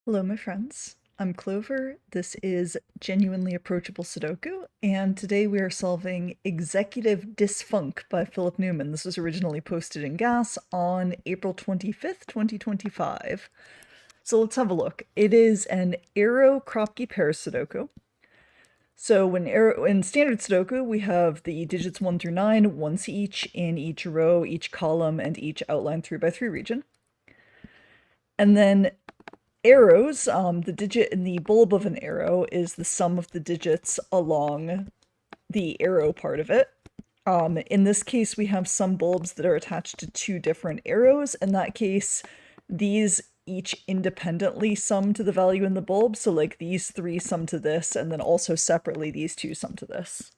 Hello, my friends. I'm Clover. This is Genuinely Approachable Sudoku, and today we are solving Executive Dysfunk by Philip Newman. This was originally posted in GAS on April 25th, 2025. So let's have a look. It is an arrow Kropki Pairs Sudoku. So in standard Sudoku, we have the digits 1 through 9, once each in each row, each column, and each outline 3x3 region. And then arrows, the digit in the bulb of an arrow is the sum of the digits along the arrow part of it. In this case, we have some bulbs that are attached to two different arrows. In that case, these each independently sum to the value in the bulb. So like these three sum to this, and then also separately these two sum to this.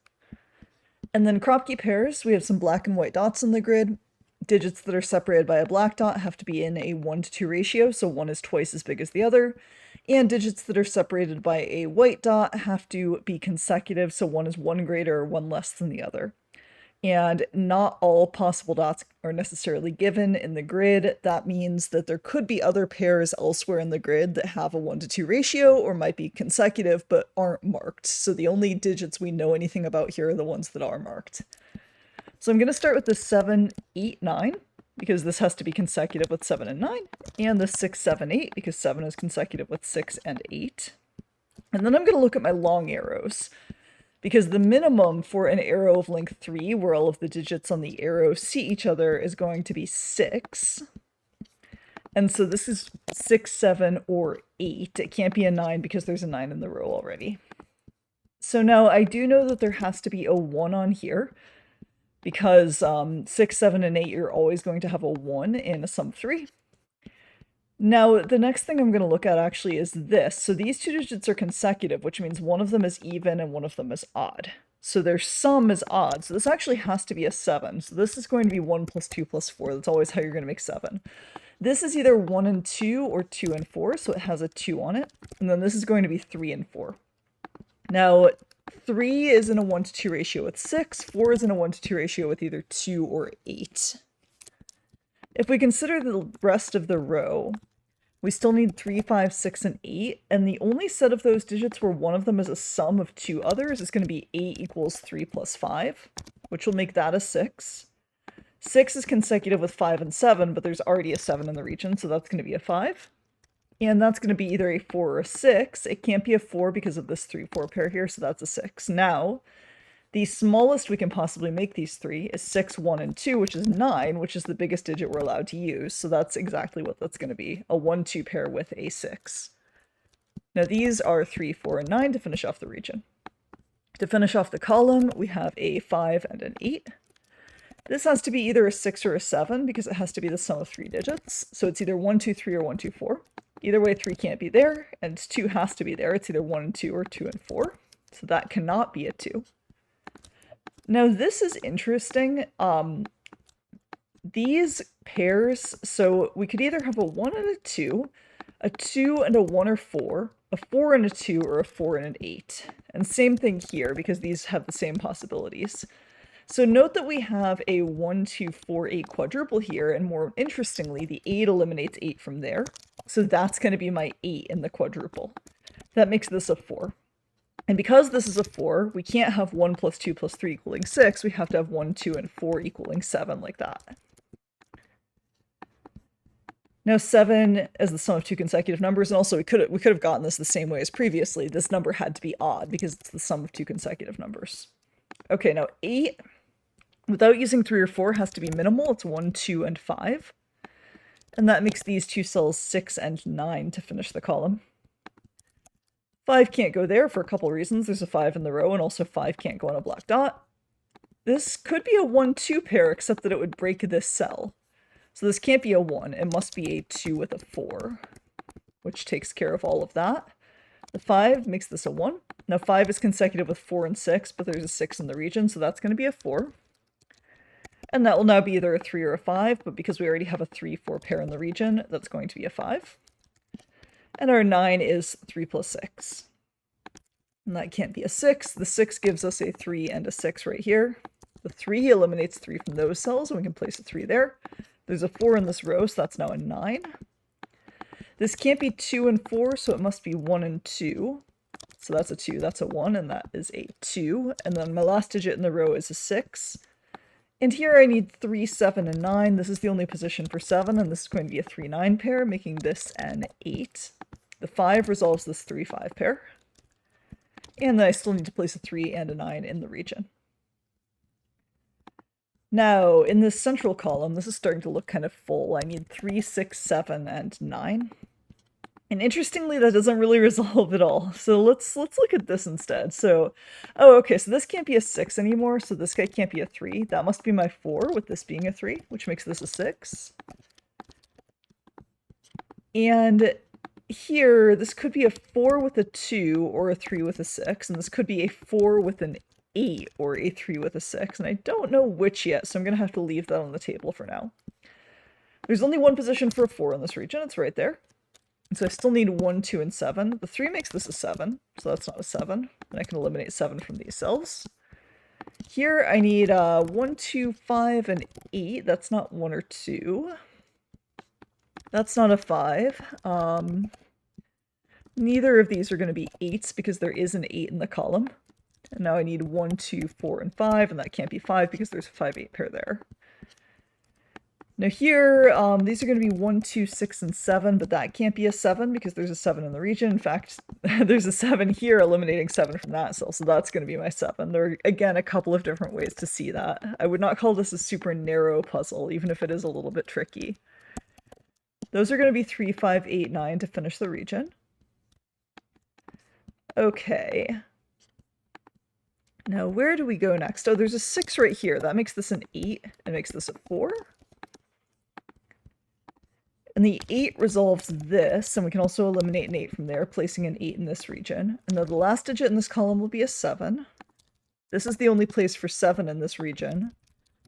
And then Kropki pairs, we have some black and white dots in the grid. Digits that are separated by a black dot have to be in a 1:2 ratio, so one is twice as big as the other. And digits that are separated by a white dot have to be consecutive, so one is one greater or one less than the other. And not all possible dots are necessarily given in the grid. That means that there could be other pairs elsewhere in the grid that have a 1:2 ratio or might be consecutive but aren't marked. So the only digits we know anything about here are the ones that are marked. So I'm going to start with the 7, 8, 9, because this has to be consecutive with 7 and 9, and the 6, 7, 8, because 7 is consecutive with 6 and 8. And then I'm going to look at my long arrows, because the minimum for an arrow of length 3, where all of the digits on the arrow see each other, is going to be 6. And so this is 6, 7, or 8. It can't be a 9 because there's a 9 in the row already. So now I do know that there has to be a 1 on here, because 6, 7, and 8, you're always going to have a 1 in a sum of 3. Now, the next thing I'm going to look at actually is this. So these two digits are consecutive, which means one of them is even and one of them is odd. So their sum is odd. So this actually has to be a 7. So this is going to be 1 plus 2 plus 4. That's always how you're going to make 7. This is either 1 and 2 or 2 and 4, so it has a 2 on it. And then this is going to be 3 and 4. Now, 3 is in a 1:2 ratio with 6, 4 is in a 1:2 ratio with either 2 or 8. If we consider the rest of the row, we still need 3, 5, 6, and 8, and the only set of those digits where one of them is a sum of two others is going to be 8 equals 3 plus 5, which will make that a 6. 6 is consecutive with 5 and 7, but there's already a 7 in the region, so that's going to be a 5. And that's going to be either a 4 or a 6. It can't be a 4 because of this 3, 4 pair here, so that's a 6. Now, the smallest we can possibly make these three is 6, 1, and 2, which is 9, which is the biggest digit we're allowed to use. So that's exactly what that's going to be, a 1, 2 pair with a 6. Now these are 3, 4, and 9 to finish off the region. To finish off the column, we have a 5 and an 8. This has to be either a 6 or a 7 because it has to be the sum of 3 digits. So it's either 1, 2, 3 or 1, 2, 4. Either way, 3 can't be there, and 2 has to be there. It's either 1 and 2 or 2 and 4. So that cannot be a 2. Now, this is interesting. These pairs, so we could either have a 1 and a 2 and a 1 or 4, a 4 and a 2, or a 4 and an 8. And same thing here, because these have the same possibilities. So note that we have a 1, 2, 4, 8 quadruple here, and more interestingly, the 8 eliminates 8 from there. So that's going to be my 8 in the quadruple. That makes this a 4. And because this is a 4, we can't have 1 plus 2 plus 3 equaling 6. We have to have 1, 2, and 4 equaling 7 like that. Now 7 is the sum of two consecutive numbers, and also we could have gotten this the same way as previously. This number had to be odd because it's the sum of two consecutive numbers. Okay, now 8, without using 3 or 4, has to be minimal. It's 1, 2, and 5. And that makes these two cells 6 and 9 to finish the column. 5 can't go there for a couple reasons. There's a 5 in the row, and also 5 can't go on a black dot. This could be a 1, 2 pair, except that it would break this cell. So this can't be a 1. It must be a 2 with a 4, which takes care of all of that. The 5 makes this a 1. Now 5 is consecutive with 4 and 6, but there's a 6 in the region, so that's going to be a 4. And that will now be either a 3 or a 5, but because we already have a 3, 4 pair in the region, that's going to be a 5. And our 9 is 3 plus 6. And that can't be a 6. The 6 gives us a 3 and a 6 right here. The 3 eliminates 3 from those cells, and we can place a 3 there. There's a 4 in this row, so that's now a 9. This can't be 2 and 4, so it must be 1 and 2. So that's a 2, that's a 1, and that is a 2. And then my last digit in the row is a 6. And here I need 3, 7, and 9. This is the only position for 7, and this is going to be a 3-9 pair, making this an 8. The 5 resolves this 3-5 pair. And then I still need to place a 3 and a 9 in the region. Now, in this central column, this is starting to look kind of full. I need 3, 6, 7, and 9. And interestingly, that doesn't really resolve at all. So let's look at this instead. So, oh, okay, so this can't be a 6 anymore, so this guy can't be a 3. That must be my 4, with this being a 3, which makes this a 6. And here, this could be a 4 with a 2, or a 3 with a 6, and this could be a 4 with an 8, or a 3 with a 6, and I don't know which yet, so I'm going to have to leave that on the table for now. There's only one position for a 4 in this region, it's right there. And so I still need 1, 2, and 7. The 3 makes this a 7, so that's not a 7. And I can eliminate 7 from these cells. Here I need 1, 2, 5, and 8. That's not 1 or 2. That's not a 5. Neither of these are going to be 8s because there is an 8 in the column. And now I need 1, 2, 4, and 5, and that can't be 5 because there's a 5, 8 pair there. Now here, these are going to be 1, 2, 6, and 7, but that can't be a 7 because there's a 7 in the region. In fact, there's a 7 here, eliminating 7 from that cell, so that's going to be my 7. There are, again, a couple of different ways to see that. I would not call this a super narrow puzzle, even if it is a little bit tricky. Those are going to be 3, 5, 8, 9 to finish the region. Okay. Now, where do we go next? Oh, there's a 6 right here. That makes this an 8 and makes this a 4. And the 8 resolves this, and we can also eliminate an 8 from there, placing an 8 in this region. And then the last digit in this column will be a 7. This is the only place for 7 in this region.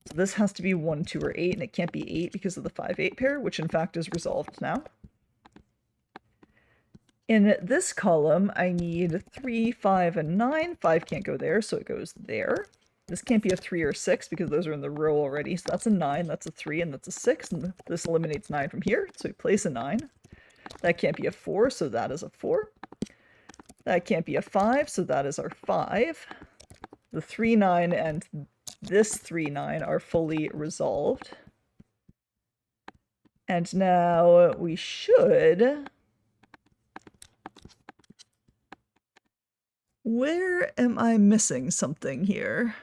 So this has to be 1, 2, or 8, and it can't be 8 because of the 5, 8 pair, which in fact is resolved now. In this column, I need 3, 5, and 9. 5 can't go there, so it goes there. This can't be a 3 or 6 because those are in the row already. So that's a 9, that's a 3, and that's a 6. And this eliminates 9 from here, so we place a 9. That can't be a 4, so that is a 4. That can't be a 5, so that is our 5. The 3, 9, and this 3, 9 are fully resolved. And now we should... Where am I missing something here?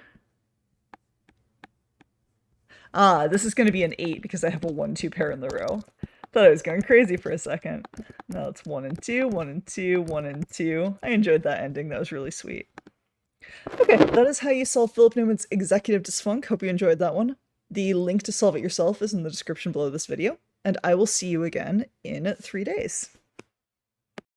Ah, this is going to be an 8 because I have a 1, 2 pair in the row. Thought I was going crazy for a second. Now it's 1 and 2, 1 and 2, 1 and 2. I enjoyed that ending. That was really sweet. Okay, that is how you solve Philip Newman's executive dysfunk. Hope you enjoyed that one. The link to solve it yourself is in the description below this video, and I will see you again in 3 days.